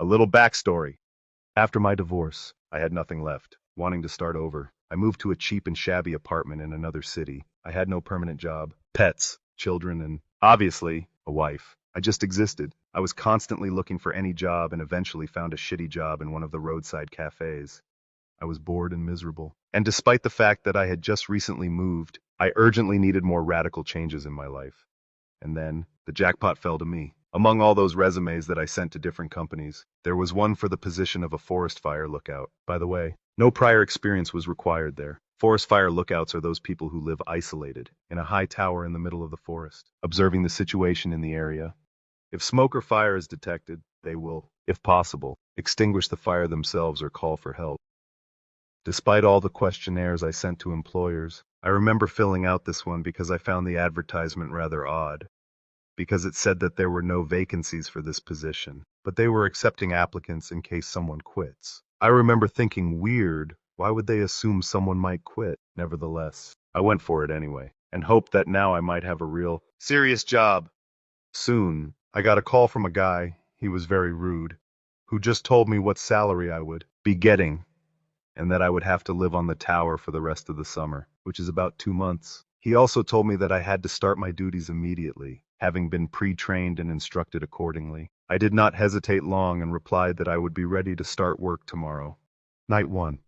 A little backstory. After my divorce, I had nothing left. Wanting to start over, I moved to a cheap and shabby apartment in another city. I had no permanent job, pets, children, and, obviously, a wife. I just existed. I was constantly looking for any job and eventually found a shitty job in one of the roadside cafes. I was bored and miserable. And despite the fact that I had just recently moved, I urgently needed more radical changes in my life. And then, the jackpot fell to me. Among all those resumes that I sent to different companies, there was one for the position of a forest fire lookout. By the way, no prior experience was required there. Forest fire lookouts are those people who live isolated, in a high tower in the middle of the forest, observing the situation in the area. If smoke or fire is detected, they will, if possible, extinguish the fire themselves or call for help. Despite all the questionnaires I sent to employers, I remember filling out this one because I found the advertisement rather odd. Because it said that there were no vacancies for this position, but they were accepting applicants in case someone quits. I remember thinking, weird, why would they assume someone might quit? Nevertheless, I went for it anyway, and hoped that now I might have a real, serious job. Soon, I got a call from a guy, he was very rude, who just told me what salary I would be getting, and that I would have to live on the tower for the rest of the summer, which is about 2 months. He also told me that I had to start my duties immediately, having been pre-trained and instructed accordingly. I did not hesitate long and replied that I would be ready to start work tomorrow. Night 1.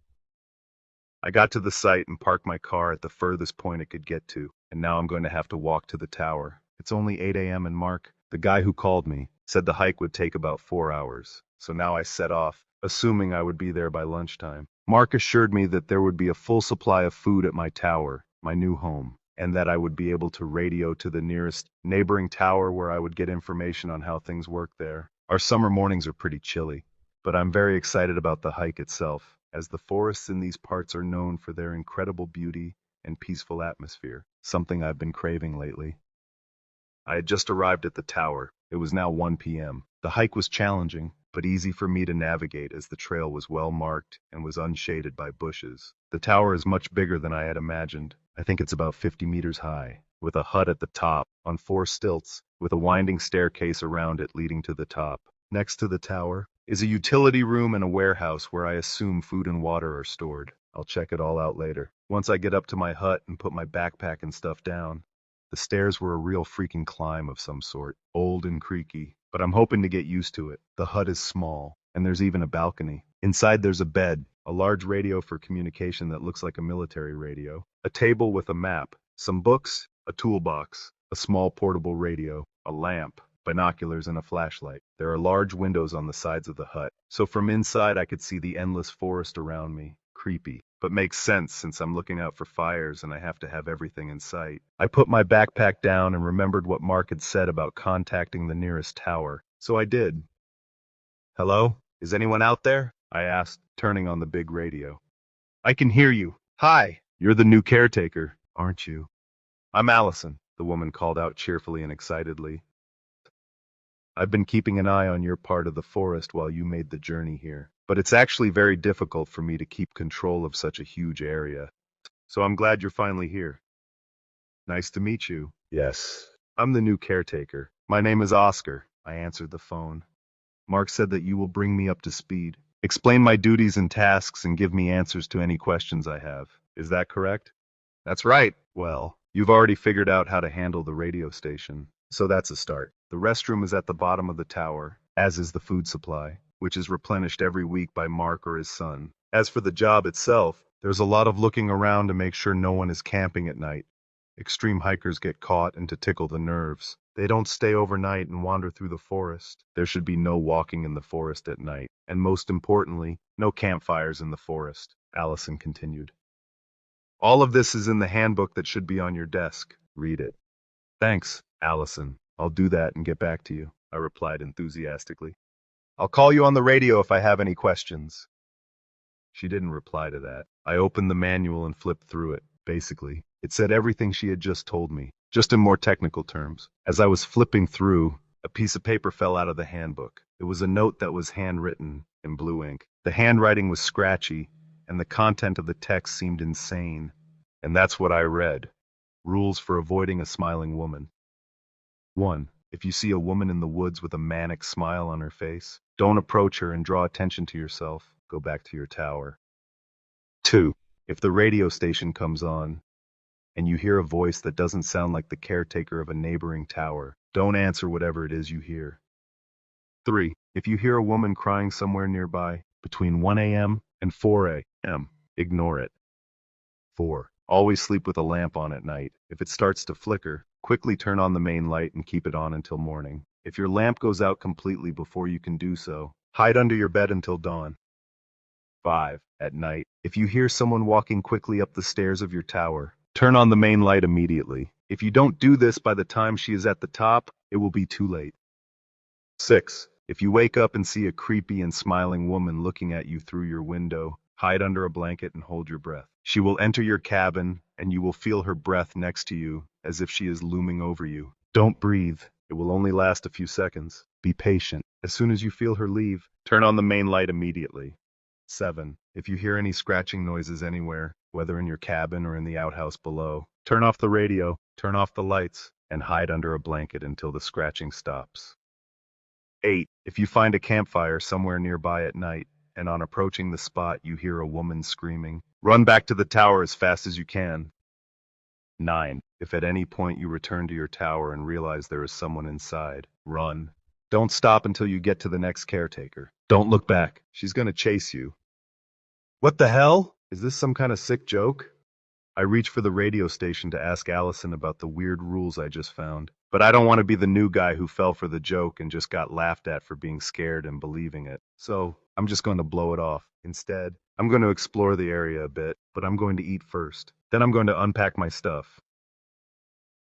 I got to the site and parked my car at the furthest point it could get to, and now I'm going to have to walk to the tower. It's only 8 a.m. and Mark, the guy who called me, said the hike would take about 4 hours. So now I set off, assuming I would be there by lunchtime. Mark assured me that there would be a full supply of food at my tower, my new home, and that I would be able to radio to the nearest neighboring tower where I would get information on how things work there. Our summer mornings are pretty chilly, but I'm very excited about the hike itself, as the forests in these parts are known for their incredible beauty and peaceful atmosphere, something I've been craving lately. I had just arrived at the tower. It was now 1 p.m. The hike was challenging, but easy for me to navigate as the trail was well marked and was unshaded by bushes. The tower is much bigger than I had imagined. I think it's about 50 meters high, with a hut at the top, on 4 stilts, with a winding staircase around it leading to the top. Next to the tower is a utility room and a warehouse where I assume food and water are stored. I'll check it all out later. Once I get up to my hut and put my backpack and stuff down, the stairs were a real freaking climb of some sort, old and creaky, but I'm hoping to get used to it. The hut is small, and there's even a balcony. Inside there's a bed, a large radio for communication that looks like a military radio, a table with a map, some books, a toolbox, a small portable radio, a lamp, binoculars, and a flashlight. There are large windows on the sides of the hut, so from inside I could see the endless forest around me. Creepy, but makes sense since I'm looking out for fires and I have to have everything in sight. I put my backpack down and remembered what Mark had said about contacting the nearest tower, so I did. Hello? Is anyone out there? I asked, turning on the big radio. I can hear you. Hi. You're the new caretaker, aren't you? I'm Allison, the woman called out cheerfully and excitedly. I've been keeping an eye on your part of the forest while you made the journey here, but it's actually very difficult for me to keep control of such a huge area. So I'm glad you're finally here. Nice to meet you. Yes. I'm the new caretaker. My name is Oscar. I answered the phone. Mark said that you will bring me up to speed, explain my duties and tasks, and give me answers to any questions I have. Is that correct? That's right. Well, you've already figured out how to handle the radio station, so that's a start. The restroom is at the bottom of the tower, as is the food supply, which is replenished every week by Mark or his son. As for the job itself, there's a lot of looking around to make sure no one is camping at night. Extreme hikers get caught, and to tickle the nerves, they don't stay overnight and wander through the forest. There should be no walking in the forest at night, and most importantly, no campfires in the forest, Allison continued. All of this is in the handbook that should be on your desk. Read it. Thanks, Allison. I'll do that and get back to you, I replied enthusiastically. I'll call you on the radio if I have any questions. She didn't reply to that. I opened the manual and flipped through it. Basically, it said everything she had just told me, just in more technical terms. As I was flipping through, a piece of paper fell out of the handbook. It was a note that was handwritten in blue ink. The handwriting was scratchy, and the content of the text seemed insane. And that's what I read. Rules for avoiding a smiling woman. 1. If you see a woman in the woods with a manic smile on her face, Don't approach her and draw attention to yourself. Go back to your tower. 2. If the radio station comes on and you hear a voice that doesn't sound like the caretaker of a neighboring tower, don't answer whatever it is you hear. 3. If you hear a woman crying somewhere nearby between 1 a.m. and 4 a.m., ignore it. 4. Always sleep with a lamp on at night. If it starts to flicker, quickly turn on the main light and keep it on until morning. If your lamp goes out completely before you can do so, hide under your bed until dawn. 5. At night, if you hear someone walking quickly up the stairs of your tower, turn on the main light immediately. If you don't do this by the time she is at the top, it will be too late. 6. If you wake up and see a creepy and smiling woman looking at you through your window, hide under a blanket and hold your breath. She will enter your cabin, and you will feel her breath next to you, as if she is looming over you. Don't breathe. It will only last a few seconds. Be patient. As soon as you feel her leave, turn on the main light immediately. 7. If you hear any scratching noises anywhere, whether in your cabin or in the outhouse below, turn off the radio, turn off the lights, and hide under a blanket until the scratching stops. 8. If you find a campfire somewhere nearby at night, and on approaching the spot you hear a woman screaming, run back to the tower as fast as you can. 9. If at any point you return to your tower and realize there is someone inside, run. Don't stop until you get to the next caretaker. Don't look back. She's gonna chase you. What the hell? Is this some kind of sick joke? I reach for the radio station to ask Allison about the weird rules I just found, but I don't want to be the new guy who fell for the joke and just got laughed at for being scared and believing it. So I'm just going to blow it off. Instead, I'm going to explore the area a bit, but I'm going to eat first. Then I'm going to unpack my stuff.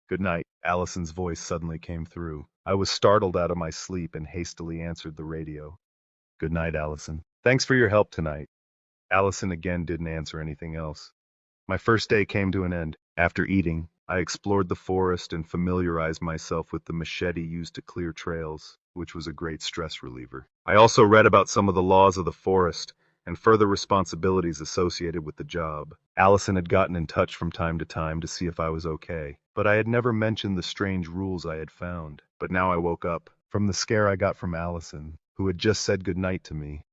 Good night. Allison's voice suddenly came through. I was startled out of my sleep and hastily answered the radio. Good night, Allison. Thanks for your help tonight. Allison again didn't answer anything else. My first day came to an end. After eating, I explored the forest and familiarized myself with the machete used to clear trails, which was a great stress reliever. I also read about some of the laws of the forest and further responsibilities associated with the job. Allison had gotten in touch from time to see if I was okay, but I had never mentioned the strange rules I had found. But now I woke up from the scare I got from Allison, who had just said goodnight to me.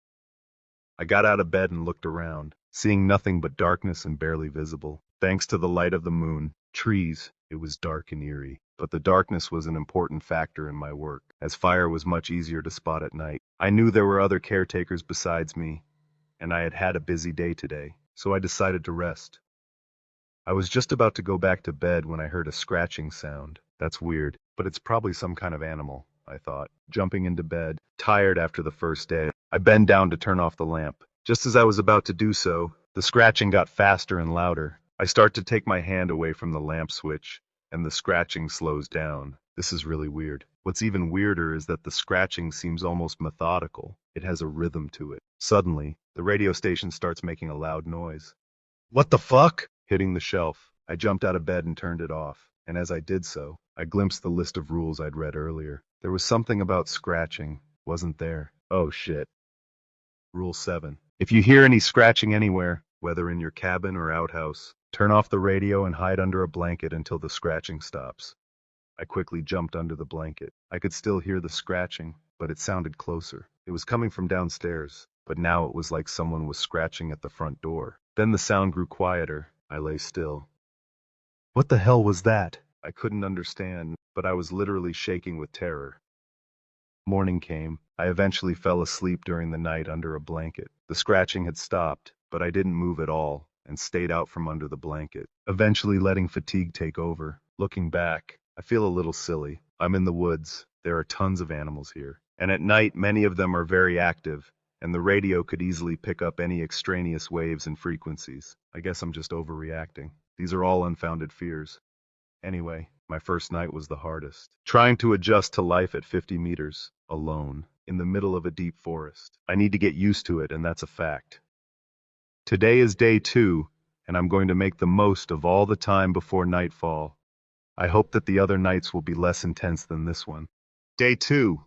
I got out of bed and looked around, seeing nothing but darkness and barely visible. Thanks to the light of the moon, trees, it was dark and eerie. But the darkness was an important factor in my work, as fire was much easier to spot at night. I knew there were other caretakers besides me, and I had had a busy day today, so I decided to rest. I was just about to go back to bed when I heard a scratching sound. That's weird, but it's probably some kind of animal, I thought. Jumping into bed, tired after the first day, I bent down to turn off the lamp. Just as I was about to do so, the scratching got faster and louder. I start to take my hand away from the lamp switch, and the scratching slows down. This is really weird. What's even weirder is that the scratching seems almost methodical. It has a rhythm to it. Suddenly, the radio station starts making a loud noise. What the fuck? Hitting the shelf, I jumped out of bed and turned it off, and as I did so, I glimpsed the list of rules I'd read earlier. There was something about scratching, wasn't there? Oh shit. Rule 7. If you hear any scratching anywhere, whether in your cabin or outhouse, turn off the radio and hide under a blanket until the scratching stops. I quickly jumped under the blanket. I could still hear the scratching, but it sounded closer. It was coming from downstairs, but now it was like someone was scratching at the front door. Then the sound grew quieter. I lay still. What the hell was that? I couldn't understand, but I was literally shaking with terror. Morning came. I eventually fell asleep during the night under a blanket. The scratching had stopped, but I didn't move at all and stayed out from under the blanket, eventually letting fatigue take over. Looking back, I feel a little silly. I'm in the woods. There are tons of animals here. And at night, many of them are very active, and the radio could easily pick up any extraneous waves and frequencies. I guess I'm just overreacting. These are all unfounded fears. Anyway, my first night was the hardest. Trying to adjust to life at 50 meters, alone, in the middle of a deep forest. I need to get used to it, and that's a fact. Today is day 2, and I'm going to make the most of all the time before nightfall. I hope that the other nights will be less intense than this one. Day 2.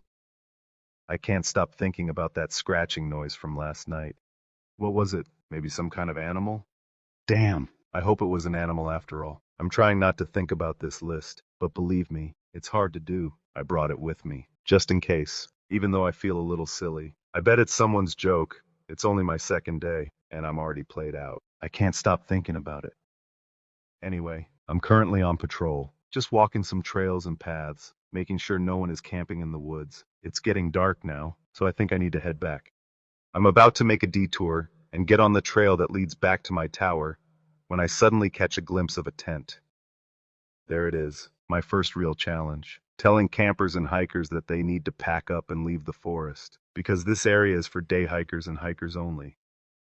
I can't stop thinking about that scratching noise from last night. What was it? Maybe some kind of animal? Damn, I hope it was an animal after all. I'm trying not to think about this list, but believe me, it's hard to do. I brought it with me, just in case. Even though I feel a little silly, I bet it's someone's joke. It's only my second day, and I'm already played out. I can't stop thinking about it. Anyway, I'm currently on patrol, just walking some trails and paths, making sure no one is camping in the woods. It's getting dark now, so I think I need to head back. I'm about to make a detour and get on the trail that leads back to my tower when I suddenly catch a glimpse of a tent. There it is, my first real challenge, telling campers and hikers that they need to pack up and leave the forest, because this area is for day hikers and hikers only.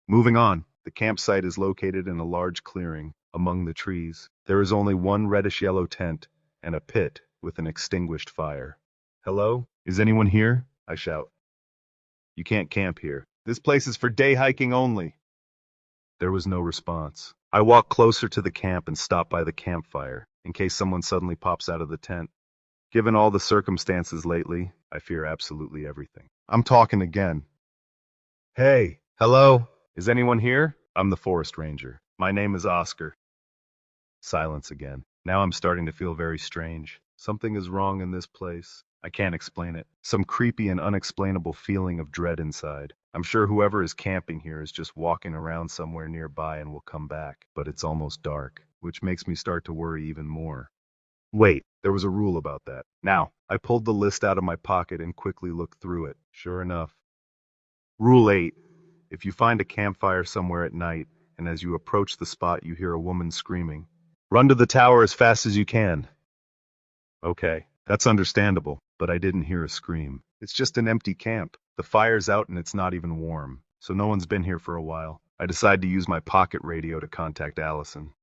Moving on, the campsite is located in a large clearing among the trees. There is only one reddish-yellow tent and a pit with an extinguished fire. Hello? Is anyone here? I shout. You can't camp here. This place is for day hiking only. There was no response. I walk closer to the camp and stop by the campfire, in case someone suddenly pops out of the tent. Given all the circumstances lately, I fear absolutely everything. I'm talking again. Hey, hello? Is anyone here? I'm the forest ranger. My name is Oscar. Silence again. Now I'm starting to feel very strange. Something is wrong in this place. I can't explain it. Some creepy and unexplainable feeling of dread inside. I'm sure whoever is camping here is just walking around somewhere nearby and will come back. But it's almost dark, which makes me start to worry even more. Wait, there was a rule about that. Now, I pulled the list out of my pocket and quickly looked through it. Sure enough. Rule 8. If you find a campfire somewhere at night, and as you approach the spot you hear a woman screaming, run to the tower as fast as you can. Okay, that's understandable, but I didn't hear a scream. It's just an empty camp. The fire's out and it's not even warm, so no one's been here for a while. I decide to use my pocket radio to contact Allison.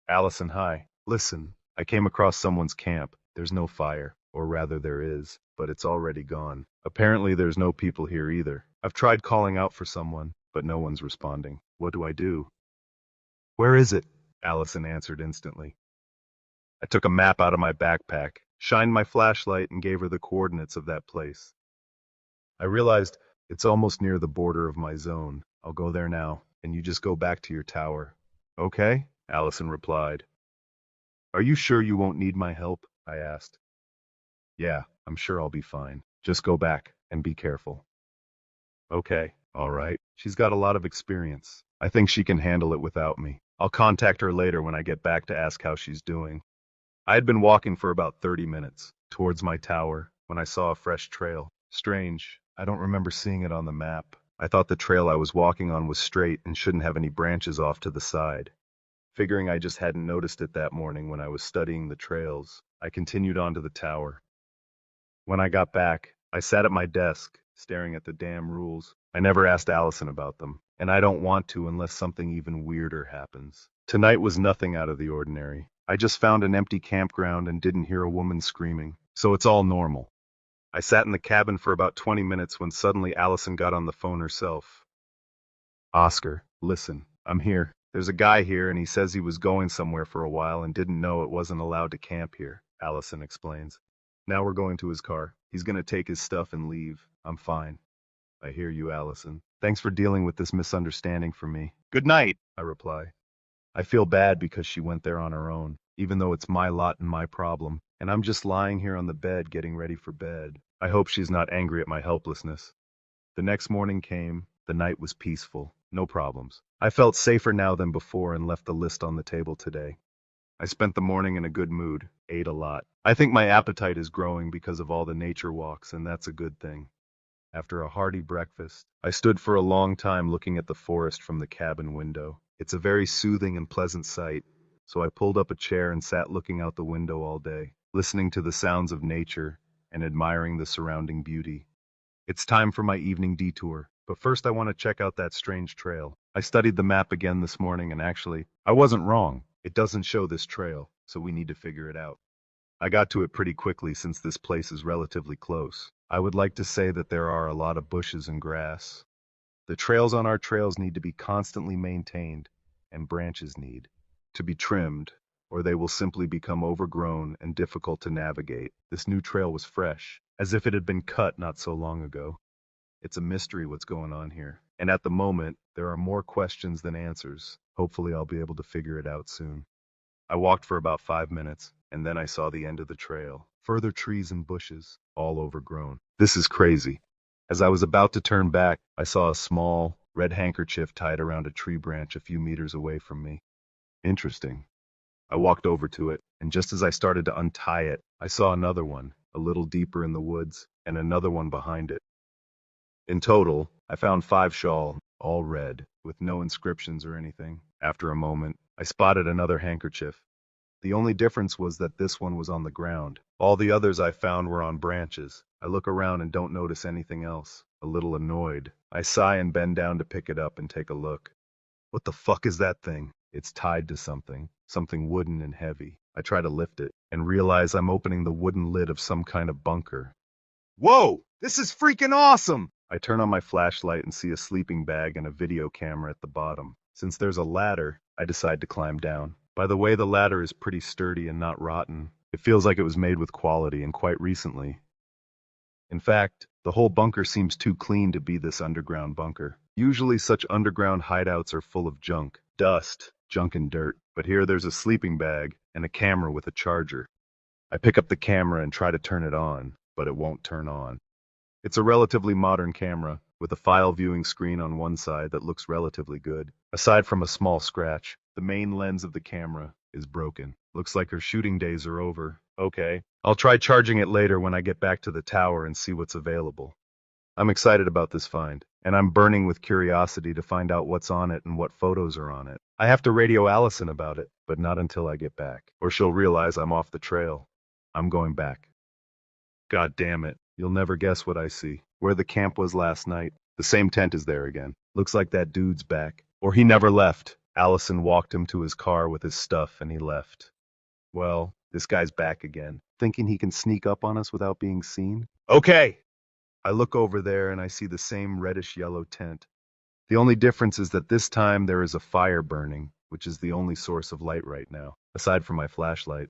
Allison, hi. Listen, I came across someone's camp. There's no fire, or rather there is, but it's already gone. Apparently there's no people here either. I've tried calling out for someone, but no one's responding. What do I do? Where is it? Allison answered instantly. I took a map out of my backpack, shined my flashlight, and gave her the coordinates of that place. I realized it's almost near the border of my zone. I'll go there now, and you just go back to your tower. Okay? Allison replied. Are you sure you won't need my help? I asked. Yeah, I'm sure I'll be fine. Just go back, and be careful. Okay, all right. She's got a lot of experience. I think she can handle it without me. I'll contact her later when I get back to ask how she's doing. I had been walking for about 30 minutes towards my tower when I saw a fresh trail. Strange, I don't remember seeing it on the map. I thought the trail I was walking on was straight and shouldn't have any branches off to the side. Figuring I just hadn't noticed it that morning when I was studying the trails, I continued on to the tower. When I got back, I sat at my desk, staring at the damn rules. I never asked Allison about them, and I don't want to unless something even weirder happens. Tonight was nothing out of the ordinary. I just found an empty campground and didn't hear a woman screaming, so it's all normal. I sat in the cabin for about 20 minutes when suddenly Allison got on the phone herself. Oscar, listen, I'm here. There's a guy here and he says he was going somewhere for a while and didn't know it wasn't allowed to camp here, Allison explains. Now we're going to his car. He's going to take his stuff and leave. I'm fine. I hear you, Allison. Thanks for dealing with this misunderstanding for me. Good night, I reply. I feel bad because she went there on her own, even though it's my lot and my problem, and I'm just lying here on the bed getting ready for bed. I hope she's not angry at my helplessness. The next morning came. The night was peaceful. No problems. I felt safer now than before and left the list on the table today. I spent the morning in a good mood, ate a lot. I think my appetite is growing because of all the nature walks, and that's a good thing. After a hearty breakfast, I stood for a long time looking at the forest from the cabin window. It's a very soothing and pleasant sight, so I pulled up a chair and sat looking out the window all day, listening to the sounds of nature and admiring the surrounding beauty. It's time for my evening detour, but first I want to check out that strange trail. I studied the map again this morning and actually, I wasn't wrong. It doesn't show this trail, so we need to figure it out. I got to it pretty quickly since this place is relatively close. I would like to say that there are a lot of bushes and grass. The trails on our trails need to be constantly maintained, and branches need to be trimmed, or they will simply become overgrown and difficult to navigate. This new trail was fresh, as if it had been cut not so long ago. It's a mystery what's going on here, and at the moment, there are more questions than answers. Hopefully I'll be able to figure it out soon. I walked for about 5 minutes, and then I saw the end of the trail. Further trees and bushes, all overgrown. This is crazy. As I was about to turn back, I saw a small, red handkerchief tied around a tree branch a few meters away from me. Interesting. I walked over to it, and just as I started to untie it, I saw another one, a little deeper in the woods, and another one behind it. In total, I found 5 shawls, all red, with no inscriptions or anything. After a moment, I spotted another handkerchief. The only difference was that this one was on the ground. All the others I found were on branches. I look around and don't notice anything else. A little annoyed, I sigh and bend down to pick it up and take a look. What the fuck is that thing? It's tied to something wooden and heavy. I try to lift it and realize I'm opening the wooden lid of some kind of bunker. Whoa! This is freaking awesome! I turn on my flashlight and see a sleeping bag and a video camera at the bottom. Since there's a ladder, I decide to climb down. By the way, the ladder is pretty sturdy and not rotten. It feels like it was made with quality and quite recently. In fact, the whole bunker seems too clean to be this underground bunker. Usually such underground hideouts are full of junk, dust, junk and dirt. But here there's a sleeping bag and a camera with a charger. I pick up the camera and try to turn it on, but it won't turn on. It's a relatively modern camera, with a file viewing screen on one side that looks relatively good. Aside from a small scratch, the main lens of the camera is broken. Looks like her shooting days are over. Okay, I'll try charging it later when I get back to the tower and see what's available. I'm excited about this find, and I'm burning with curiosity to find out what's on it and what photos are on it. I have to radio Allison about it, but not until I get back, or she'll realize I'm off the trail. I'm going back. God damn it. You'll never guess what I see. Where the camp was last night, the same tent is there again. Looks like that dude's back. Or he never left. Allison walked him to his car with his stuff and he left. Well, this guy's back again, thinking he can sneak up on us without being seen. Okay! I look over there and I see the same reddish-yellow tent. The only difference is that this time there is a fire burning, which is the only source of light right now, aside from my flashlight.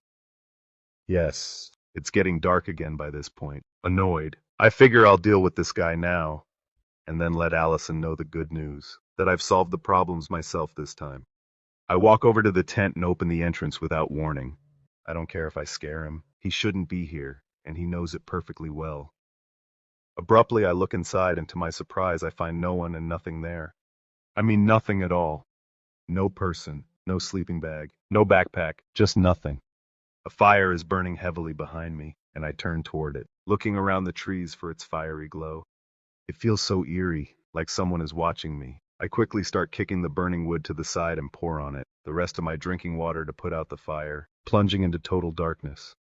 Yes, it's getting dark again by this point. Annoyed, I figure I'll deal with this guy now, and then let Allison know the good news, that I've solved the problems myself this time. I walk over to the tent and open the entrance without warning. I don't care if I scare him. He shouldn't be here, and he knows it perfectly well. Abruptly, I look inside, and to my surprise, I find no one and nothing there. I mean nothing at all. No person, no sleeping bag, no backpack, just nothing. A fire is burning heavily behind me, and I turn toward it, looking around the trees for its fiery glow. It feels so eerie, like someone is watching me. I quickly start kicking the burning wood to the side and pour on it, the rest of my drinking water to put out the fire, plunging into total darkness.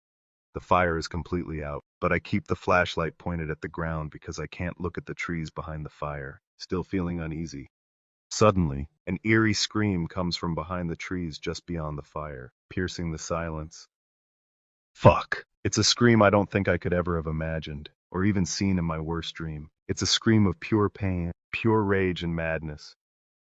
The fire is completely out, but I keep the flashlight pointed at the ground because I can't look at the trees behind the fire, still feeling uneasy. Suddenly, an eerie scream comes from behind the trees just beyond the fire, piercing the silence. Fuck. It's a scream I don't think I could ever have imagined, or even seen in my worst dream. It's a scream of pure pain, pure rage and madness.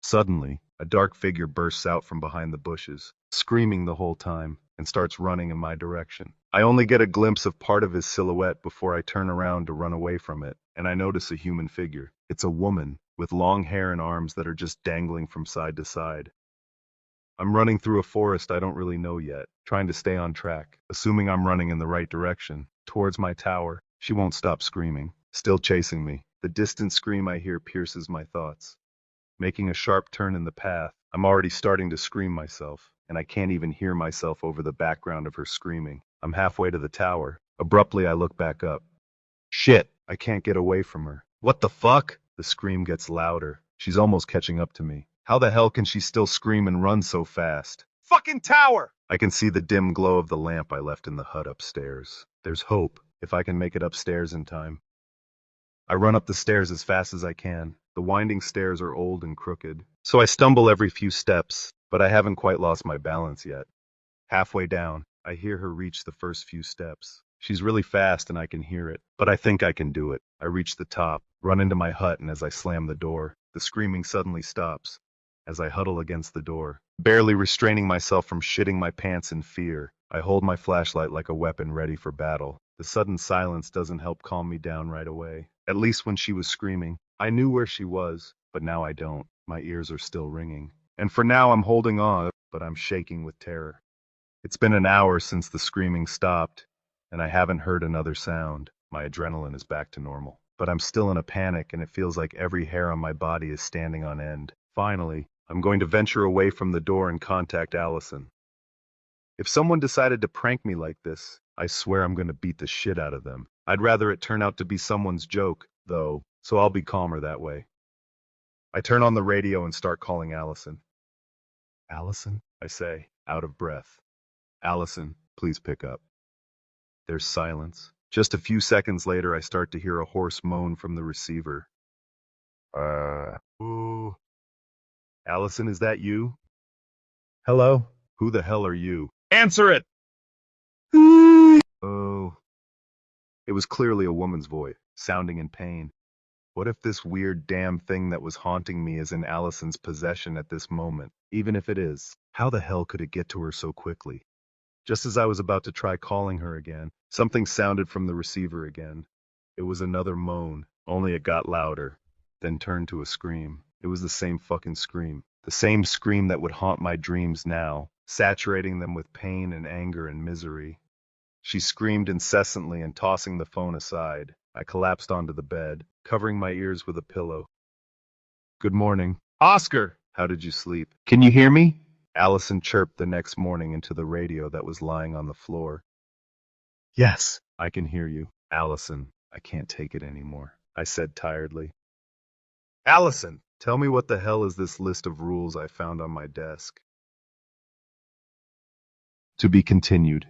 Suddenly, a dark figure bursts out from behind the bushes, screaming the whole time, and starts running in my direction. I only get a glimpse of part of his silhouette before I turn around to run away from it, and I notice a human figure. It's a woman, with long hair and arms that are just dangling from side to side. I'm running through a forest I don't really know yet, trying to stay on track, assuming I'm running in the right direction, towards my tower. She won't stop screaming, still chasing me. The distant scream I hear pierces my thoughts. Making a sharp turn in the path, I'm already starting to scream myself, and I can't even hear myself over the background of her screaming. I'm halfway to the tower. Abruptly, I look back up. Shit, I can't get away from her. What the fuck? The scream gets louder. She's almost catching up to me. How the hell can she still scream and run so fast? Fucking tower! I can see the dim glow of the lamp I left in the hut upstairs. There's hope, if I can make it upstairs in time. I run up the stairs as fast as I can. The winding stairs are old and crooked, so I stumble every few steps, but I haven't quite lost my balance yet. Halfway down, I hear her reach the first few steps. She's really fast and I can hear it, but I think I can do it. I reach the top, run into my hut, and as I slam the door, the screaming suddenly stops. As I huddle against the door, barely restraining myself from shitting my pants in fear, I hold my flashlight like a weapon ready for battle. The sudden silence doesn't help calm me down right away. At least when she was screaming. I knew where she was, but now I don't. My ears are still ringing. And for now I'm holding on, but I'm shaking with terror. It's been an hour since the screaming stopped, and I haven't heard another sound. My adrenaline is back to normal. but I'm still in a panic and it feels like every hair on my body is standing on end. Finally, I'm going to venture away from the door and contact Allison. If someone decided to prank me like this, I swear I'm going to beat the shit out of them. I'd rather it turn out to be someone's joke, though, so I'll be calmer that way. I turn on the radio and start calling Allison. Allison? I say, out of breath. Allison, please pick up. There's silence. Just a few seconds later, I start to hear a hoarse moan from the receiver. Ooh. Allison, is that you? Hello? Who the hell are you? Answer it! Oh. It was clearly a woman's voice, sounding in pain. What if this weird damn thing that was haunting me is in Allison's possession at this moment? Even if it is, how the hell could it get to her so quickly? Just as I was about to try calling her again, something sounded from the receiver again. It was another moan, only it got louder, then turned to a scream. It was the same fucking scream. The same scream that would haunt my dreams now, saturating them with pain and anger and misery. She screamed incessantly and tossing the phone aside. I collapsed onto the bed, covering my ears with a pillow. Good morning. Oscar! How did you sleep? Can you hear me? Allison chirped the next morning into the radio that was lying on the floor. Yes, I can hear you. Allison, I can't take it anymore, I said tiredly. Allison, tell me what the hell is this list of rules I found on my desk? To be continued.